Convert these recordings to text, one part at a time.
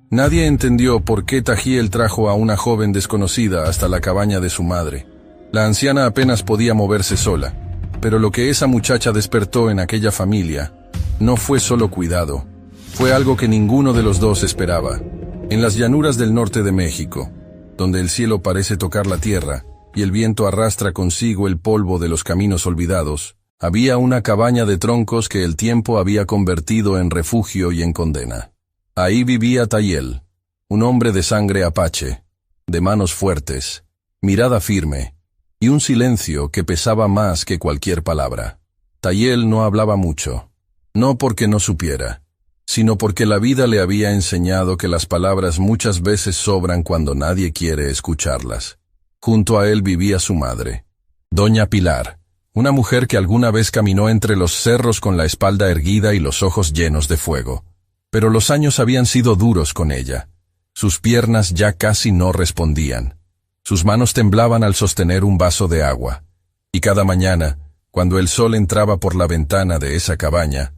Nadie entendió por qué Tajiel trajo a una joven desconocida hasta la cabaña de su madre. La anciana apenas podía moverse sola, pero lo que esa muchacha despertó en aquella familia no fue solo cuidado, fue algo que ninguno de los dos esperaba. En las llanuras del norte de México, donde el cielo parece tocar la tierra y el viento arrastra consigo el polvo de los caminos olvidados, había una cabaña de troncos que el tiempo había convertido en refugio y en condena. Ahí vivía Tajiel, un hombre de sangre apache, de manos fuertes, mirada firme, y un silencio que pesaba más que cualquier palabra. Tajiel no hablaba mucho, no porque no supiera, sino porque la vida le había enseñado que las palabras muchas veces sobran cuando nadie quiere escucharlas. Junto a él vivía su madre, Doña Pilar, una mujer que alguna vez caminó entre los cerros con la espalda erguida y los ojos llenos de fuego. Pero los años habían sido duros con ella. Sus piernas ya casi no respondían. Sus manos temblaban al sostener un vaso de agua. Y cada mañana, cuando el sol entraba por la ventana de esa cabaña,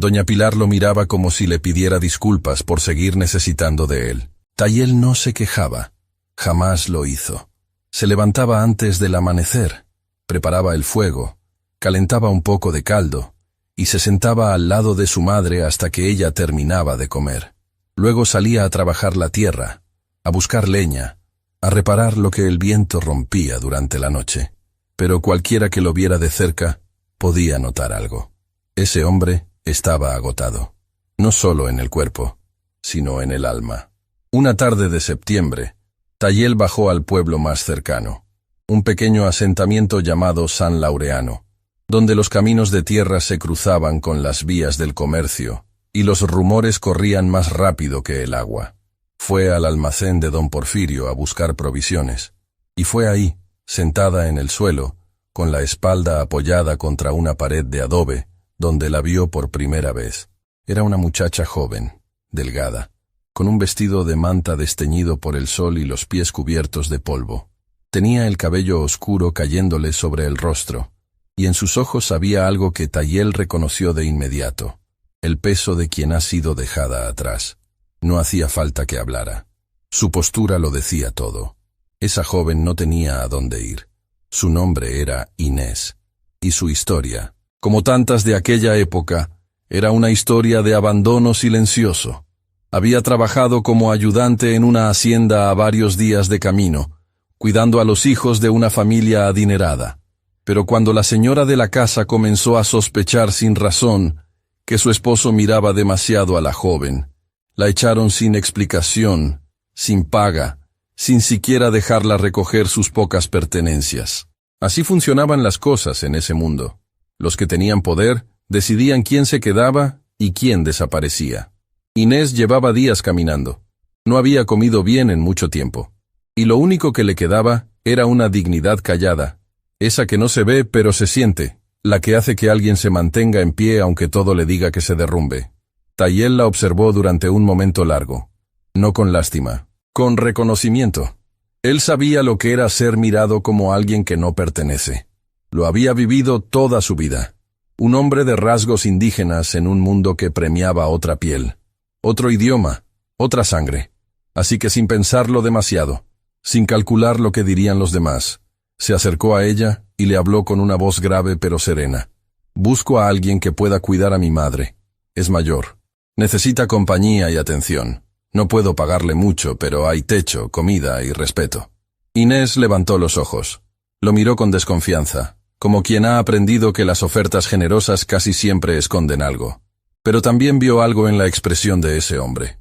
Doña Pilar lo miraba como si le pidiera disculpas por seguir necesitando de él. Tajiel no se quejaba. Jamás lo hizo. Se levantaba antes del amanecer, preparaba el fuego, calentaba un poco de caldo, y se sentaba al lado de su madre hasta que ella terminaba de comer. Luego salía a trabajar la tierra, a buscar leña, a reparar lo que el viento rompía durante la noche. Pero cualquiera que lo viera de cerca podía notar algo. Ese hombre estaba agotado, no solo en el cuerpo, sino en el alma. Una tarde de septiembre, Tajiel bajó al pueblo más cercano, un pequeño asentamiento llamado San Laureano, donde los caminos de tierra se cruzaban con las vías del comercio, y los rumores corrían más rápido que el agua. Fue al almacén de don Porfirio a buscar provisiones, y fue ahí, sentada en el suelo, con la espalda apoyada contra una pared de adobe, donde la vio por primera vez. Era una muchacha joven, delgada, con un vestido de manta desteñido por el sol y los pies cubiertos de polvo. Tenía el cabello oscuro cayéndole sobre el rostro, y en sus ojos había algo que Tajiel reconoció de inmediato, el peso de quien ha sido dejada atrás. No hacía falta que hablara. Su postura lo decía todo. Esa joven no tenía a dónde ir. Su nombre era Inés, y su historia, como tantas de aquella época, era una historia de abandono silencioso. Había trabajado como ayudante en una hacienda a varios días de camino, cuidando a los hijos de una familia adinerada. Pero cuando la señora de la casa comenzó a sospechar sin razón que su esposo miraba demasiado a la joven, la echaron sin explicación, sin paga, sin siquiera dejarla recoger sus pocas pertenencias. Así funcionaban las cosas en ese mundo. Los que tenían poder decidían quién se quedaba y quién desaparecía. Inés llevaba días caminando. No había comido bien en mucho tiempo. Y lo único que le quedaba era una dignidad callada, esa que no se ve pero se siente, la que hace que alguien se mantenga en pie aunque todo le diga que se derrumbe. Tajiel la observó durante un momento largo, no con lástima, con reconocimiento. Él sabía lo que era ser mirado como alguien que no pertenece. Lo había vivido toda su vida. Un hombre de rasgos indígenas en un mundo que premiaba otra piel, otro idioma, otra sangre. Así que sin pensarlo demasiado, sin calcular lo que dirían los demás, se acercó a ella y le habló con una voz grave pero serena. Busco a alguien que pueda cuidar a mi madre. Es mayor. Necesita compañía y atención. No puedo pagarle mucho, pero hay techo, comida y respeto. Inés levantó los ojos. Lo miró con desconfianza, como quien ha aprendido que las ofertas generosas casi siempre esconden algo. Pero también vio algo en la expresión de ese hombre.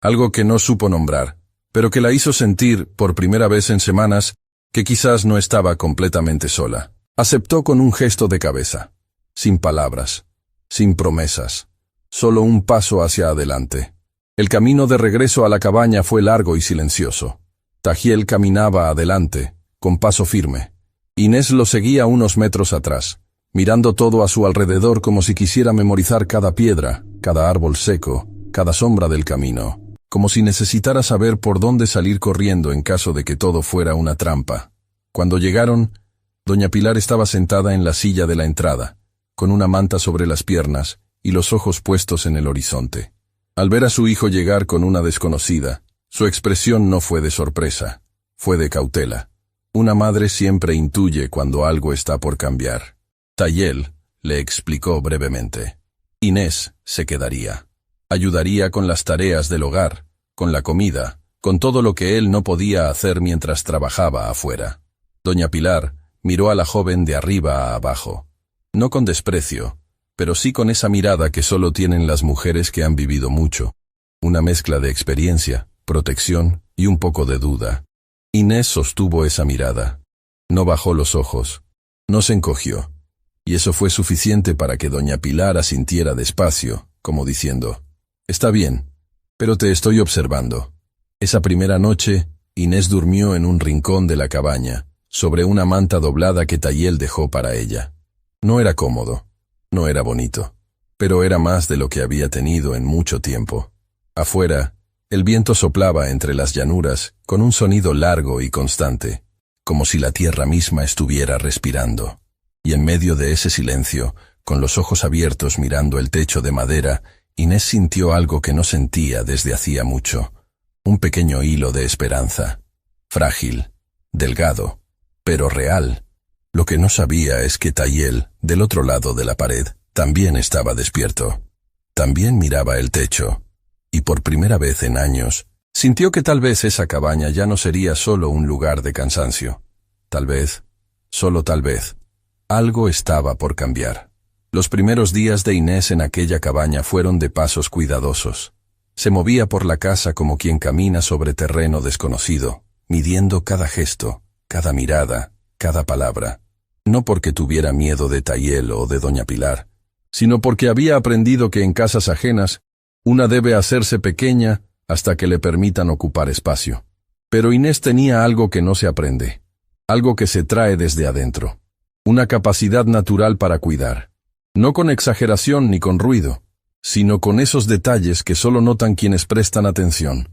Algo que no supo nombrar, pero que la hizo sentir, por primera vez en semanas, que quizás no estaba completamente sola. Aceptó con un gesto de cabeza, sin palabras, sin promesas, solo un paso hacia adelante. El camino de regreso a la cabaña fue largo y silencioso. Tajiel caminaba adelante, con paso firme. Inés lo seguía unos metros atrás, mirando todo a su alrededor como si quisiera memorizar cada piedra, cada árbol seco, cada sombra del camino, como si necesitara saber por dónde salir corriendo en caso de que todo fuera una trampa. Cuando llegaron, doña Pilar estaba sentada en la silla de la entrada, con una manta sobre las piernas y los ojos puestos en el horizonte. Al ver a su hijo llegar con una desconocida, su expresión no fue de sorpresa, fue de cautela. Una madre siempre intuye cuando algo está por cambiar. Tayel le explicó brevemente. Inés se quedaría. Ayudaría con las tareas del hogar, con la comida, con todo lo que él no podía hacer mientras trabajaba afuera. Doña Pilar miró a la joven de arriba a abajo. No con desprecio, pero sí con esa mirada que solo tienen las mujeres que han vivido mucho. Una mezcla de experiencia, protección y un poco de duda. Inés sostuvo esa mirada. No bajó los ojos. No se encogió. Y eso fue suficiente para que doña Pilar asintiera despacio, como diciendo, «Está bien, pero te estoy observando». Esa primera noche, Inés durmió en un rincón de la cabaña, sobre una manta doblada que Tayel dejó para ella. No era cómodo, no era bonito, pero era más de lo que había tenido en mucho tiempo. Afuera, el viento soplaba entre las llanuras con un sonido largo y constante, como si la tierra misma estuviera respirando. Y en medio de ese silencio, con los ojos abiertos mirando el techo de madera, Inés sintió algo que no sentía desde hacía mucho. Un pequeño hilo de esperanza. Frágil, delgado, pero real. Lo que no sabía es que Tayel, del otro lado de la pared, también estaba despierto. También miraba el techo. Y por primera vez en años, sintió que tal vez esa cabaña ya no sería solo un lugar de cansancio. Tal vez, solo tal vez, algo estaba por cambiar. Los primeros días de Inés en aquella cabaña fueron de pasos cuidadosos. Se movía por la casa como quien camina sobre terreno desconocido, midiendo cada gesto, cada mirada, cada palabra. No porque tuviera miedo de Tayel o de doña Pilar, sino porque había aprendido que en casas ajenas, una debe hacerse pequeña hasta que le permitan ocupar espacio. Pero Inés tenía algo que no se aprende, algo que se trae desde adentro. Una capacidad natural para cuidar, no con exageración ni con ruido, sino con esos detalles que solo notan quienes prestan atención.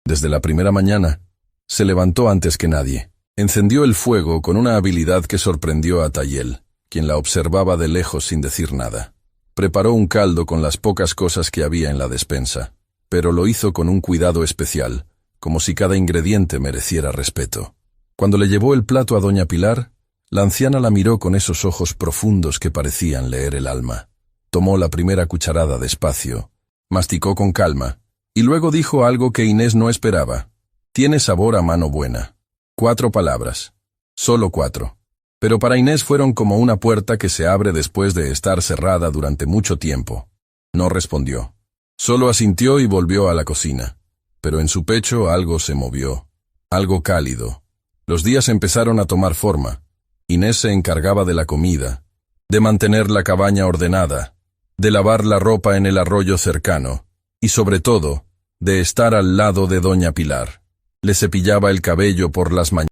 Desde la primera mañana, se levantó antes que nadie, encendió el fuego con una habilidad que sorprendió a Tayel, quien la observaba de lejos sin decir nada. Preparó un caldo con las pocas cosas que había en la despensa, pero lo hizo con un cuidado especial, como si cada ingrediente mereciera respeto. Cuando le llevó el plato a doña Pilar, la anciana la miró con esos ojos profundos que parecían leer el alma. Tomó la primera cucharada despacio, masticó con calma, y luego dijo algo que Inés no esperaba. «Tiene sabor a mano buena». 4 palabras. Solo 4. Pero para Inés fueron como una puerta que se abre después de estar cerrada durante mucho tiempo. No respondió. Solo asintió y volvió a la cocina. Pero en su pecho algo se movió. Algo cálido. Los días empezaron a tomar forma. Inés se encargaba de la comida, de mantener la cabaña ordenada, de lavar la ropa en el arroyo cercano, y sobre todo, de estar al lado de doña Pilar. Le cepillaba el cabello por las mañanas.